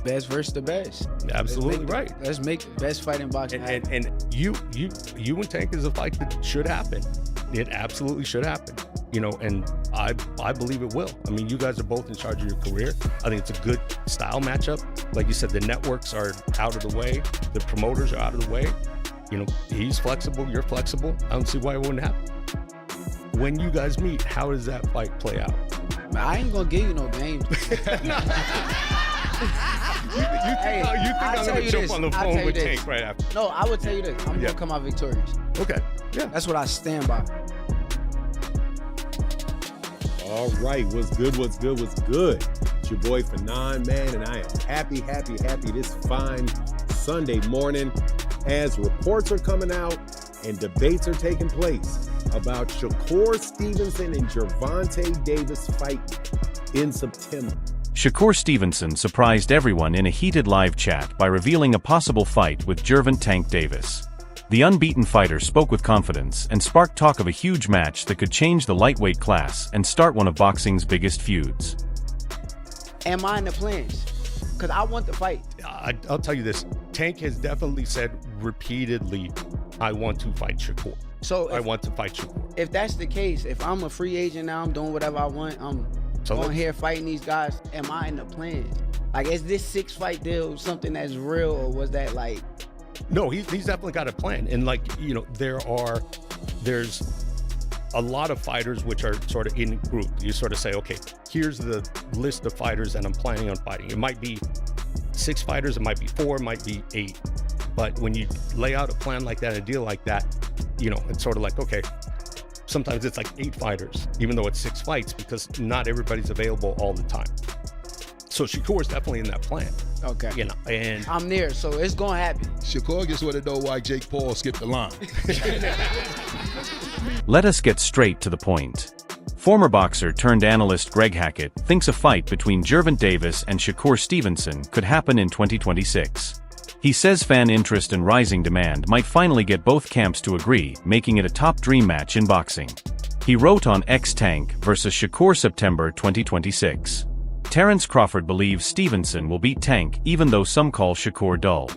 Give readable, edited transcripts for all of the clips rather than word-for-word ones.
best versus the best. Absolutely right. Let's make the best fight in boxing. And you and Tank is a fight that should happen. It absolutely should happen. You know, and I believe it will. I mean, you guys are both in charge of your career. I think it's a good style matchup. Like you said, the networks are out of the way. The promoters are out of the way. You know, he's flexible, you're flexible. I don't see why it wouldn't happen. When you guys meet, how does that fight play out? I ain't gonna give you no games. You think I'm going to jump on the phone with Tank right after? No, I would tell you this. I'm going to come out victorious. Okay. Yeah. That's what I stand by. All right. What's good? What's good? What's good? It's your boy Fanon, man, and I am happy this fine Sunday morning as reports are coming out and debates are taking place about Shakur Stevenson and Gervonta Davis fight in September. Shakur Stevenson surprised everyone in a heated live chat by revealing a possible fight with Gervonta Tank Davis. The unbeaten fighter spoke with confidence and sparked talk of a huge match that could change the lightweight class and start one of boxing's biggest feuds. Am I in the plans? Because I want the fight. I'll tell you this. Tank has definitely said repeatedly, I want to fight Shakur. So I want to fight Shakur. If that's the case, if I'm a free agent now, I'm doing whatever I want, I'm going here fighting these guys, am I in the plans? Like, is this 6-fight deal something that's real, or was that like... No, he's definitely got a plan. And like, you know, there's a lot of fighters which are sort of in group. You sort of say, okay, here's the list of fighters that I'm planning on fighting. It might be 6 fighters, it might be 4, it might be 8. But when you lay out a plan like that, a deal like that, you know, it's sort of like, okay, sometimes it's like 8 fighters, even though it's 6 fights, because not everybody's available all the time. So Shakur is definitely in that plan. Okay. You know, and I'm there, so it's going to happen. Shakur just want to know why Jake Paul skipped the line. Let us get straight to the point. Former boxer turned analyst Greg Hackett thinks a fight between Gervonta Davis and Shakur Stevenson could happen in 2026. He says fan interest and rising demand might finally get both camps to agree, making it a top dream match in boxing. He wrote on X Tank versus Shakur September 2026. Terence Crawford believes Stevenson will beat Tank even though some call Shakur dull.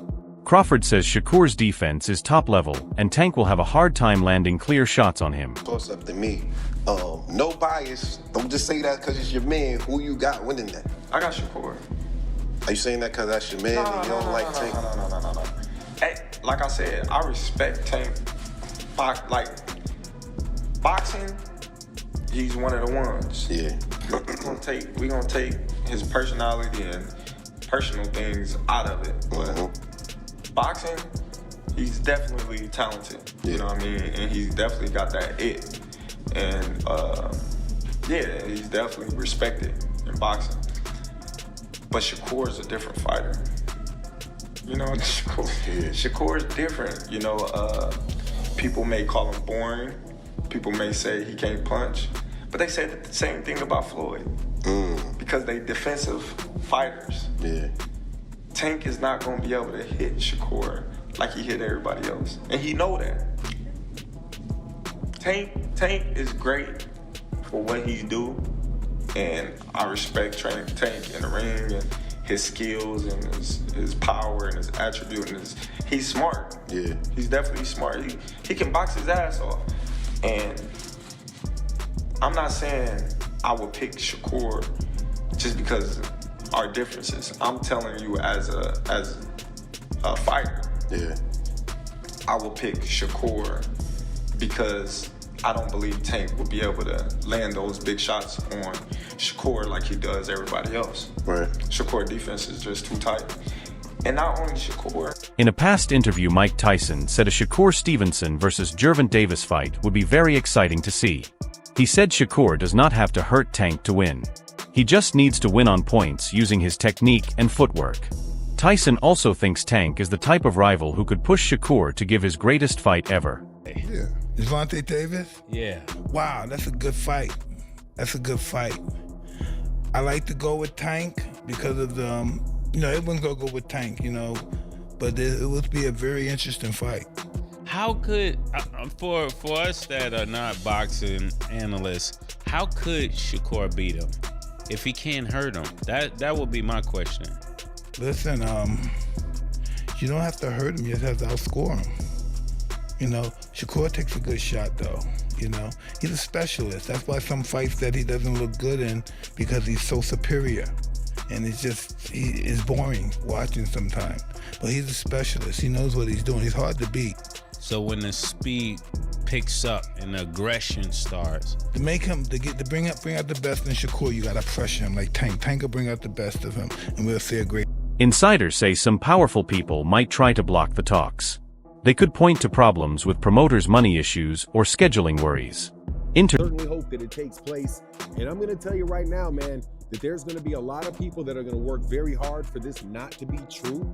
Crawford says Shakur's defense is top level and Tank will have a hard time landing clear shots on him. So it's up to me. No bias. Don't just say that because it's your man. Who you got winning that? I got Shakur. Are you saying that because that's your man and you don't like Tank? No. Hey, like I said, I respect Tank. Like, boxing, he's one of the ones. Yeah. we gonna take his personality and personal things out of it. But boxing, he's definitely talented. You know what I mean? And he's definitely got that it. And yeah, he's definitely respected in boxing. But Shakur is a different fighter. You know, Shakur is different. You know, people may call him boring. People may say he can't punch. But they said the same thing about Floyd. Because they defensive fighters. Yeah. Tank is not going to be able to hit Shakur like he hit everybody else. And he know that. Tank is great for what he do. And I respect Tank in the ring and his skills and his power and his attribute. And he's smart. Yeah. He's definitely smart. He can box his ass off. And I'm not saying I would pick Shakur just because of our differences. I'm telling you as a fighter. Yeah. I will pick Shakur because I don't believe Tank will be able to land those big shots on Shakur like he does everybody else. Right. Shakur defense is just too tight. And not only Shakur. In a past interview, Mike Tyson said a Shakur Stevenson versus Gervonta Davis fight would be very exciting to see. He said Shakur does not have to hurt Tank to win. He just needs to win on points using his technique and footwork. Tyson also thinks Tank is the type of rival who could push Shakur to give his greatest fight ever. Yeah. Gervonta Davis? Yeah. Wow, that's a good fight. That's a good fight. I like to go with Tank because of the, everyone's going to go with Tank, but it would be a very interesting fight. How could, for us that are not boxing analysts, how could Shakur beat him if he can't hurt him? That would be my question. Listen, you don't have to hurt him, you just have to outscore him. You know, Shakur takes a good shot though. You know, he's a specialist. That's why some fights that he doesn't look good in, because he's so superior. And it's boring watching sometimes. But he's a specialist. He knows what he's doing. He's hard to beat. So when the speed picks up and the aggression starts, To bring out the best in Shakur, you gotta pressure him like Tank. Tank will bring out the best of him, and we'll see a great. Insiders say some powerful people might try to block the talks. They could point to problems with promoters' money issues or scheduling worries. Certainly hope that it takes place. And I'm going to tell you right now, man, that there's going to be a lot of people that are going to work very hard for this not to be true.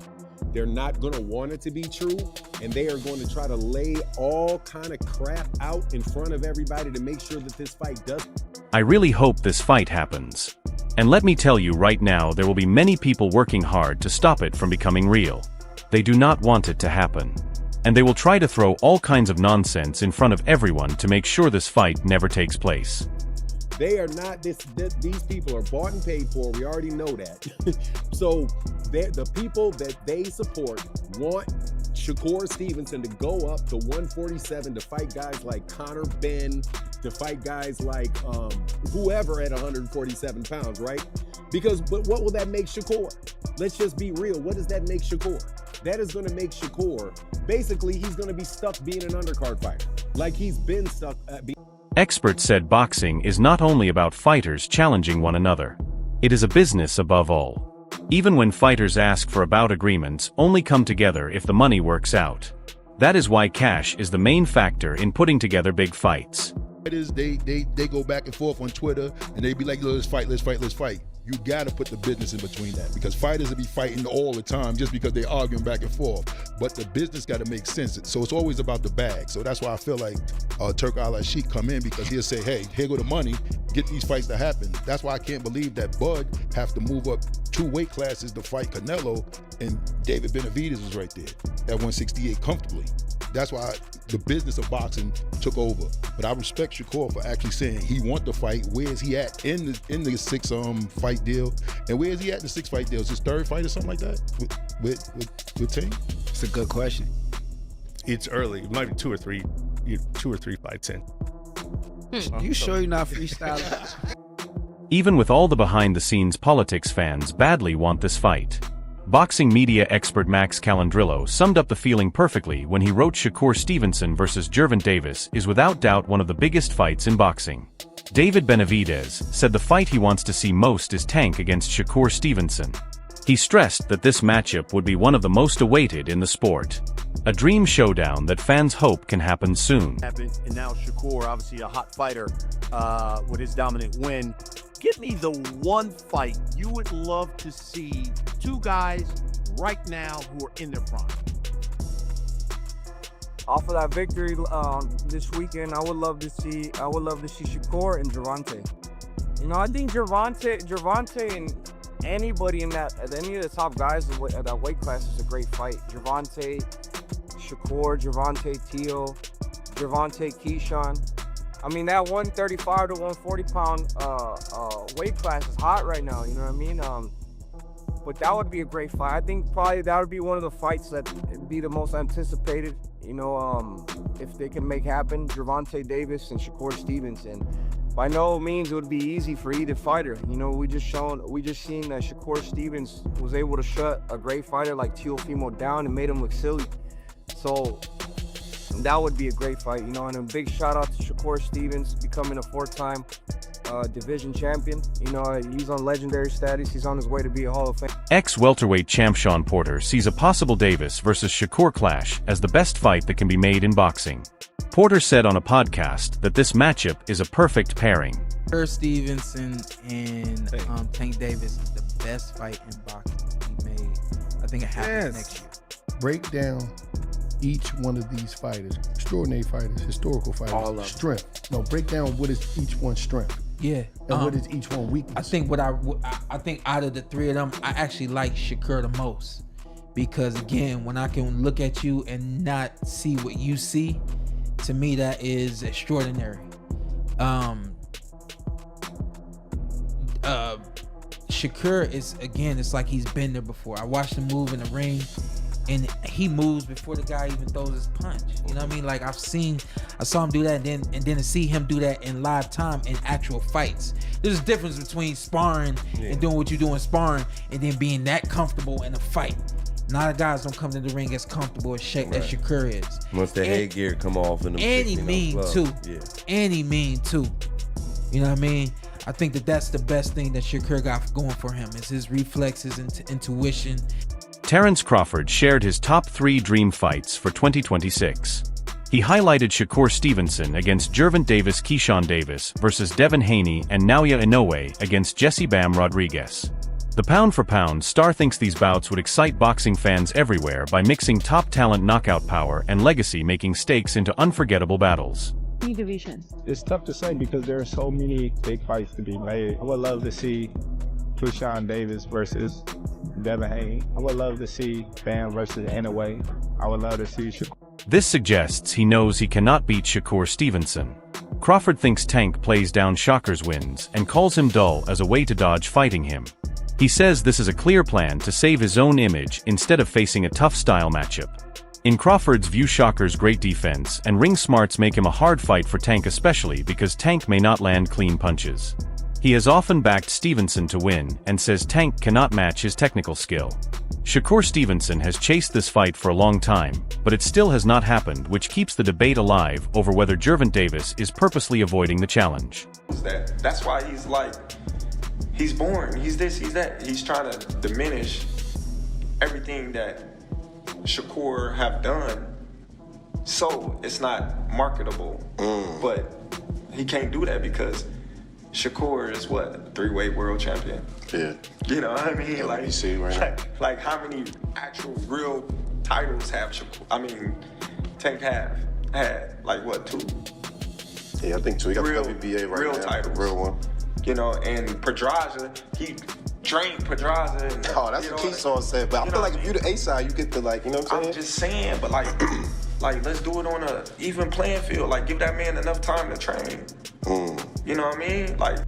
They're not going to want it to be true. And they are going to try to lay all kind of crap out in front of everybody to make sure that this fight does. I really hope this fight happens. And let me tell you right now, there will be many people working hard to stop it from becoming real. They do not want it to happen. And they will try to throw all kinds of nonsense in front of everyone to make sure this fight never takes place. They are not, these people are bought and paid for. We already know that. So the people that they support want Shakur Stevenson to go up to 147 to fight guys like Conor Ben, to fight guys like whoever at 147 pounds, right? But what will that make Shakur? Let's just be real. What does that make Shakur? That is going to make Shakur, basically, he's going to be stuck being an undercard fighter. Like he's been stuck at being. Experts said boxing is not only about fighters challenging one another. It is a business above all. Even when fighters ask for a bout, agreements only come together if the money works out. That is why cash is the main factor in putting together big fights. They go back and forth on Twitter and they be like, let's fight. You gotta put the business in between that, because fighters will be fighting all the time just because they're arguing back and forth. But the business gotta make sense. So it's always about the bag. So that's why I feel like Turk Al-Sheikh come in, because he'll say, hey, here go the money, get these fights to happen. That's why I can't believe that Bud have to move up 2 weight classes to fight Canelo, and David Benavidez was right there at 168 comfortably. That's why the business of boxing took over. But I respect Shakur for actually saying he want the fight. Where is he at in the 6 fight deal? And where is he at in the 6 fight deal? Is his 3rd fight or something like that with Tank? It's a good question. It's early. It might be 2 or 3 fights in. You sure you're not freestyling? Even with all the behind-the-scenes politics, fans badly want this fight. Boxing media expert Max Calandrillo summed up the feeling perfectly when he wrote Shakur Stevenson versus Gervonta Davis is without doubt one of the biggest fights in boxing. David Benavidez said the fight he wants to see most is Tank against Shakur Stevenson. He stressed that this matchup would be one of the most awaited in the sport. A dream showdown that fans hope can happen soon. And now Shakur, obviously a hot fighter with his dominant win. Give me the one fight you would love to see 2 guys right now who are in their prime. Off of that victory this weekend, I would love to see Shakur and Gervonta. You know, I think Gervonta and anybody any of the top guys at that weight class is a great fight. Gervonta, Shakur, Gervonta Teal, Gervonta Keyshawn. I mean, that 135 to 140 pound weight class is hot right now, you know what I mean? But that would be a great fight. I think probably that would be one of the fights that would be the most anticipated, you know, if they can make happen. Gervonta Davis and Shakur Stevenson. By no means it would be easy for either fighter. You know, we just seen that Shakur Stevens was able to shut a great fighter like Teofimo down and made him look silly. So that would be a great fight, you know, and a big shout out to Shakur Stevens becoming a 4-time division champion. You know, he's on legendary status. He's on his way to be a Hall of Fame. Ex-welterweight champ Sean Porter sees a possible Davis versus Shakur clash as the best fight that can be made in boxing. Porter said on a podcast that this matchup is a perfect pairing. Shakur Stevenson and Tank Davis is the best fight in boxing to be made. I think it happens next year. Break down each one of these fighters, extraordinary fighters, historical fighters, all of them. Strength. No, break down what is each one's strength. Yeah. And what is each one weakness. I think I think out of the 3 of them, I actually like Shakur the most. Because again, when I can look at you and not see what you see, to me that is extraordinary. Shakur is, again, it's like he's been there before. I watched him move in the ring, and he moves before the guy even throws his punch. You know what I mean? Like I saw him do that, and then to see him do that in live time in actual fights. There's a difference between sparring and doing what you do in sparring, and then being that comfortable in a fight. A lot of guys don't come to the ring as comfortable as Shakur is. Once the headgear come off in the and he mean too. Yeah. And he mean too. You know what I mean? I think that's the best thing that Shakur got going for him is his reflexes and intuition. Terrence Crawford shared his top 3 dream fights for 2026. He highlighted Shakur Stevenson against Gervonta Davis-Keyshawn Davis versus Devin Haney and Naoya Inoue against Jesse Bam Rodriguez. The pound-for-pound star thinks these bouts would excite boxing fans everywhere by mixing top talent knockout power and legacy, making stakes into unforgettable battles. Divisions. It's tough to say because there are so many big fights to be made. I would love to see Keyshawn Davis versus Devin Haney. I would love to see Bam versus Inoue. I would love to see Shakur. This suggests he knows he cannot beat Shakur Stevenson. Crawford thinks Tank plays down Shakur's wins and calls him dull as a way to dodge fighting him. He says this is a clear plan to save his own image instead of facing a tough style matchup. In Crawford's view, Shakur's great defense and ring smarts make him a hard fight for Tank, especially because Tank may not land clean punches. He has often backed Stevenson to win and says Tank cannot match his technical skill. Shakur Stevenson has chased this fight for a long time, but it still has not happened, which keeps the debate alive over whether Gervonta Davis is purposely avoiding the challenge. That's why he's boring. He's this, he's that. He's trying to diminish everything that Shakur have done, so it's not marketable. But he can't do that because Shakur is what, 3-weight world champion. Yeah. You know what I mean? Like, you see right now. Like how many actual real titles have Shakur? I mean, Tank have had like what, 2? Yeah, I think 2. He got real, the WBA right real now. titles. Real one. You know, and Pedraza, he drained Pedraza. And, that's what Keyshawn said. But I feel like if you the A side, you get to like, you know what I'm saying? I'm just saying, but like let's do it on a even playing field. Like give that man enough time to train. You know what I mean? Like.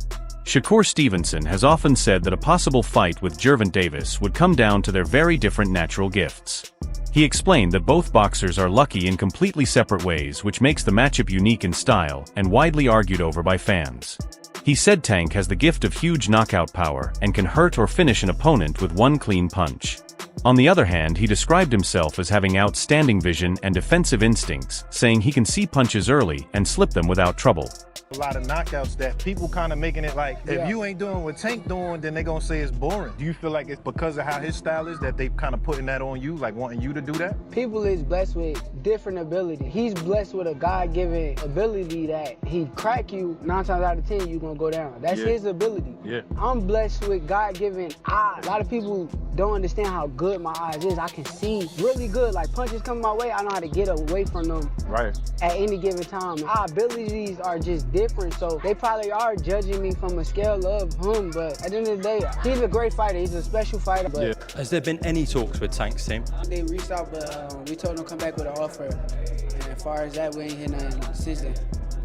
Shakur Stevenson has often said that a possible fight with Gervonta Davis would come down to their very different natural gifts. He explained that both boxers are lucky in completely separate ways, which makes the matchup unique in style and widely argued over by fans. He said Tank has the gift of huge knockout power and can hurt or finish an opponent with one clean punch. On the other hand, he described himself as having outstanding vision and defensive instincts, saying he can see punches early and slip them without trouble. A lot of knockouts that people kind of making it like, if you ain't doing what Tank doing, then they gonna say it's boring. Do you feel like it's because of how his style is that they kind of putting that on you, like wanting you to do that? People is blessed with different ability. He's blessed with a God-given ability that he crack you 9 times out of 10, you gonna go down. That's his ability. Yeah. I'm blessed with God-given eyes. A lot of people don't understand how good my eyes is. I can see really good. Like punches coming my way, I know how to get away from them at any given time. Our abilities are just different, so they probably are judging me from a scale of him, but at the end of the day, he's a great fighter. He's a special fighter. But Has there been any talks with Tank's team? they reached out, but we told them to come back with an offer. And as far as that, we ain't hear nothing since then.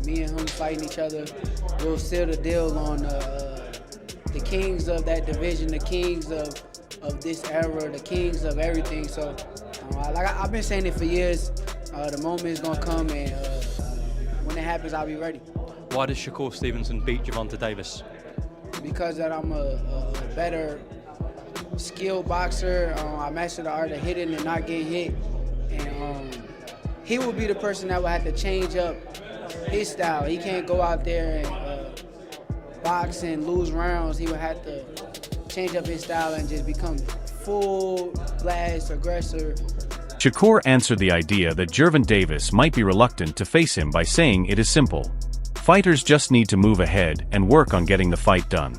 Me and him fighting each other. We'll seal the deal on the kings of that division, the kings of this era, the kings of everything. So, like I've been saying it for years, the moment is gonna come, and when it happens, I'll be ready. Why does Shakur Stevenson beat Gervonta Davis? Because that I'm a better skilled boxer. I master the art of hitting and not getting hit. And he will be the person that will have to change up his style. He can't go out there and box and lose rounds. He will have to change up his style and just become full blast aggressor. Shakur answered the idea that Gervonta Davis might be reluctant to face him by saying it is simple. Fighters just need to move ahead and work on getting the fight done.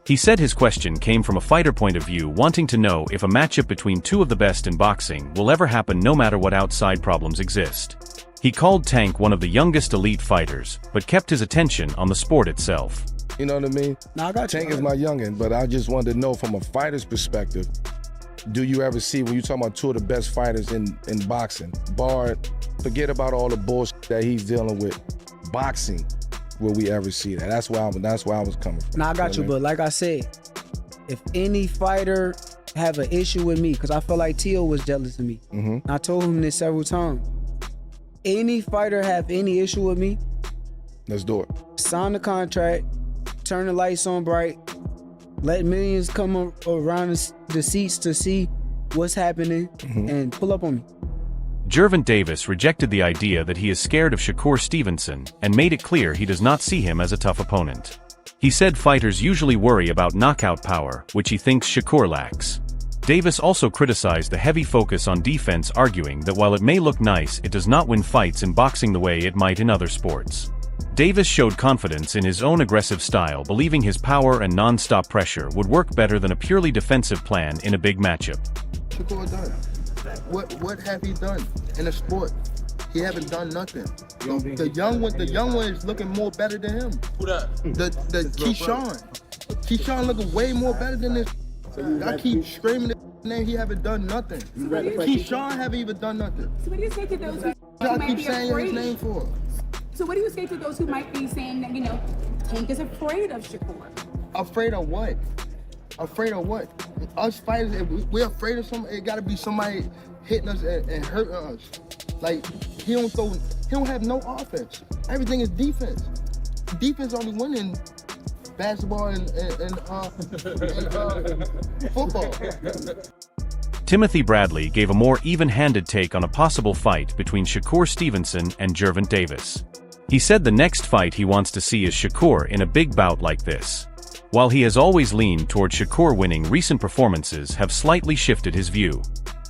He said his question came from a fighter point of view, wanting to know if a matchup between two of the best in boxing will ever happen no matter what outside problems exist. He called Tank one of the youngest elite fighters, but kept his attention on the sport itself. You know what I mean? No, I got you. Tank is my youngin', but I just wanted to know from a fighter's perspective, do you ever see, when you talking about two of the best fighters in boxing, forget about all the bullshit that he's dealing with, boxing, will we ever see that? That's where I was coming from. No, I got you, but like I said, if any fighter have an issue with me, because I feel like Tio was jealous of me. Mm-hmm. I told him this several times. Any fighter have any issue with me, let's do it. Sign the contract, turn the lights on bright, let millions come around the seats to see what's happening, and pull up on me. Gervonta Davis rejected the idea that he is scared of Shakur Stevenson and made it clear he does not see him as a tough opponent. He said fighters usually worry about knockout power, which he thinks Shakur lacks. Davis also criticized the heavy focus on defense, arguing that while it may look nice, it does not win fights in boxing the way it might in other sports. Davis showed confidence in his own aggressive style, believing his power and non-stop pressure would work better than a purely defensive plan in a big matchup. Shakur done? What have he done in the sport? He haven't done nothing. The young one is looking more better than him. Who that? The Keyshawn. Keyshawn looking way more better than this. I keep screaming his name. He haven't done nothing. Keyshawn haven't even done nothing. So what do you say to those who Y'all might keep be saying afraid? his name for? So what do you say to those who might be saying that, Tank is afraid of Shakur? Afraid of what? Afraid of what? Us fighters, if we're afraid of something, it gotta be somebody hitting us and hurting us. Like, he don't have no offense. Everything is defense. Defense only winning basketball and football. Timothy Bradley gave a more even-handed take on a possible fight between Shakur Stevenson and Gervonta Davis. He said the next fight he wants to see is Shakur in a big bout like this. While he has always leaned toward Shakur winning, recent performances have slightly shifted his view.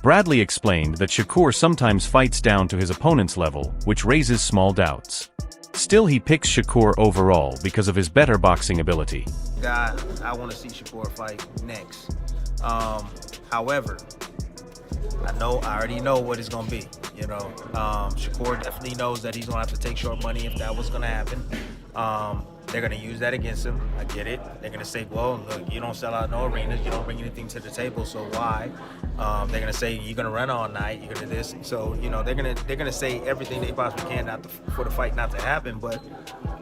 Bradley explained that Shakur sometimes fights down to his opponent's level, which raises small doubts. Still, he picks Shakur overall because of his better boxing ability. Guy I want to see Shakur fight next. However, I already know what it's gonna be. Shakur definitely knows that he's gonna have to take short money if that was gonna happen. They're gonna use that against him. I get it. They're gonna say, well, look, you don't sell out no arenas, you don't bring anything to the table, so why? They're gonna say you're gonna run all night, you're gonna this. So they're gonna say everything they possibly can for the fight not to happen. But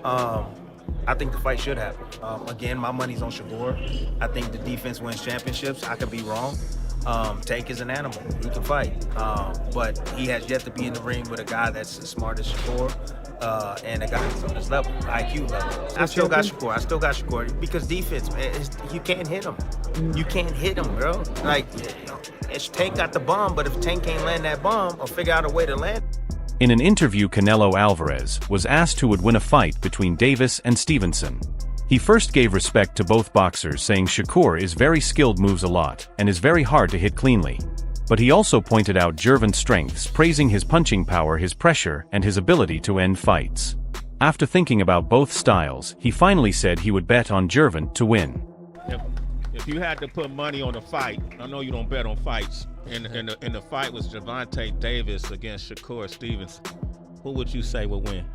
I think the fight should happen. Again, my money's on Shakur. I think the defense wins championships. I could be wrong. Tank is an animal. He can fight. But he has yet to be in the ring with a guy that's as smart as Shakur and a guy that's on his level, IQ level. I still got Shakur because defense, man, you can't hit him. You can't hit him, bro. Like, Tank got the bomb, but if Tank can't land that bomb or figure out a way to land. In an interview, Canelo Alvarez was asked who would win a fight between Davis and Stevenson. He first gave respect to both boxers, saying Shakur is very skilled, moves a lot, and is very hard to hit cleanly. But he also pointed out Gervonta's strengths, praising his punching power, his pressure, and his ability to end fights. After thinking about both styles, he finally said he would bet on Gervonta to win. If you had to put money on a fight, I know you don't bet on fights, and the fight was Gervonta Davis against Shakur Stevenson, who would you say would win?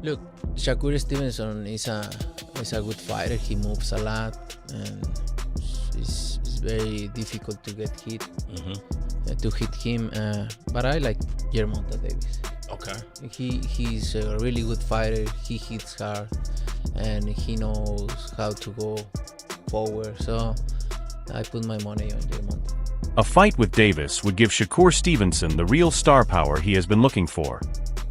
Look, Shakur Stevenson is a good fighter. He moves a lot, and it's very difficult to get hit. To hit him. But I like Gervonta Davis. Okay. He's a really good fighter. He hits hard, and he knows how to go forward. So I put my money on Gervonta. A fight with Davis would give Shakur Stevenson the real star power he has been looking for.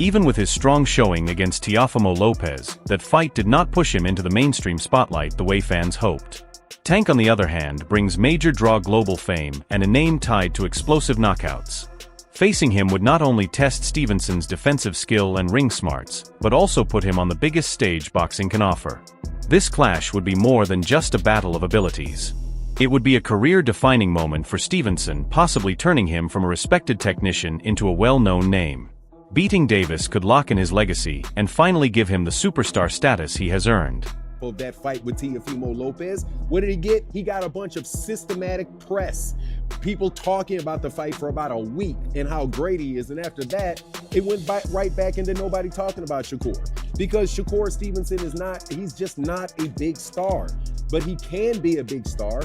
Even with his strong showing against Teofimo Lopez, that fight did not push him into the mainstream spotlight the way fans hoped. Tank, on the other hand, brings major draw global fame and a name tied to explosive knockouts. Facing him would not only test Stevenson's defensive skill and ring smarts, but also put him on the biggest stage boxing can offer. This clash would be more than just a battle of abilities. It would be a career-defining moment for Stevenson, possibly turning him from a respected technician into a well-known name. Beating Davis could lock in his legacy and finally give him the superstar status he has earned. Of that fight with Teofimo Lopez, what did he get? He got a bunch of systematic press. People talking about the fight for about a week and how great he is. And after that, it went right back into nobody talking about Shakur. Because Shakur Stevenson he's just not a big star. But he can be a big star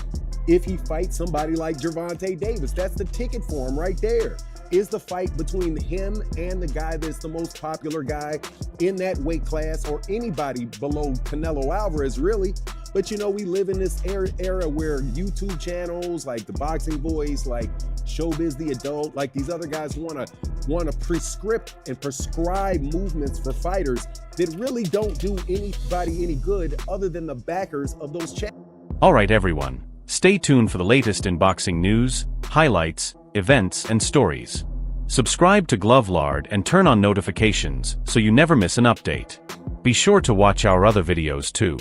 if he fights somebody like Gervonta Davis. That's the ticket for him right there. Is the fight between him and the guy that's the most popular guy in that weight class, or anybody below Canelo Alvarez, really. But you know, we live in this era where YouTube channels like The Boxing Voice, like Showbiz the Adult, like these other guys want to prescript and prescribe movements for fighters that really don't do anybody any good other than the backers of those channels. All right, everyone. Stay tuned for the latest in boxing news, highlights, events, and stories. Subscribe to Glove Lard and turn on notifications so you never miss an update. Be sure to watch our other videos too.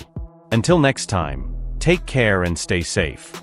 Until next time, take care and stay safe.